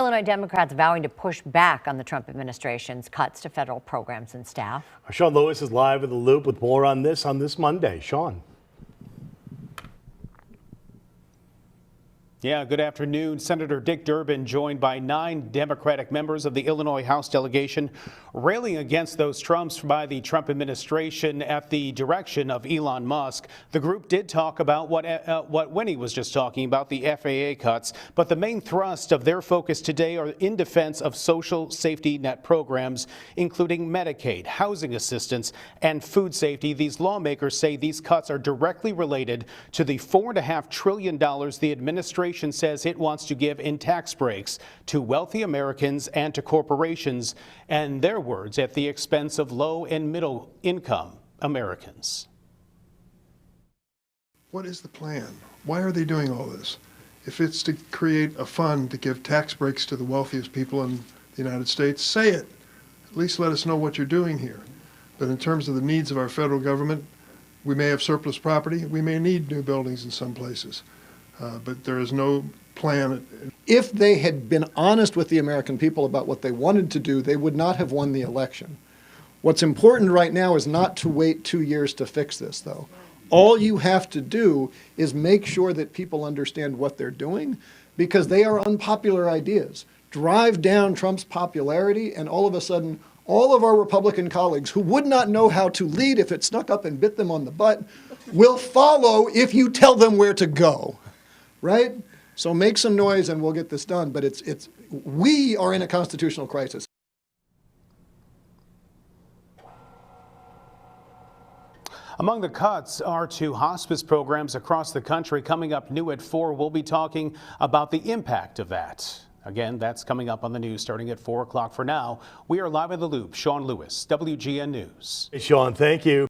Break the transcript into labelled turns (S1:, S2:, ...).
S1: Illinois Democrats vowing to push back on the Trump administration's cuts to federal programs and staff.
S2: Sean Lewis is live in the loop with more on this Monday. Sean.
S3: Yeah, good afternoon. Senator Dick Durbin, joined by 9 Democratic members of the Illinois House delegation, railing against those Trumps by the Trump administration at the direction of Elon Musk. The group did talk about what Winnie was just talking about, the FAA cuts, but the main thrust of their focus today are in defense of social safety net programs, including Medicaid, housing assistance, and food safety. These lawmakers say these cuts are directly related to the $4.5 trillion the administration says it wants to give in tax breaks to wealthy Americans and to corporations, and their words, at the expense of low and middle income Americans.
S4: What is the plan? Why are they doing all this? If it's to create a fund to give tax breaks to the wealthiest people in the United States, say it. At least let us know what you're doing here. But in terms of the needs of our federal government, we may have surplus property. We may need new buildings in some places. But there is no plan.
S5: If they had been honest with the American people about what they wanted to do, they would not have won the election. What's important right now is not to wait 2 years to fix this, though. All you have to do is make sure that people understand what they're doing, because they are unpopular ideas. Drive down Trump's popularity, and all of a sudden, all of our Republican colleagues who would not know how to lead if it snuck up and bit them on the butt will follow if you tell them where to go. Right? So make some noise and we'll get this done. But we are in a constitutional crisis.
S3: Among the cuts are to hospice programs across the country. Coming up new at 4, we'll be talking about the impact of that. Again, that's coming up on the news starting at 4 o'clock. For now, we are live in the loop. Sean Lewis, WGN News.
S2: Hey, Sean, thank you.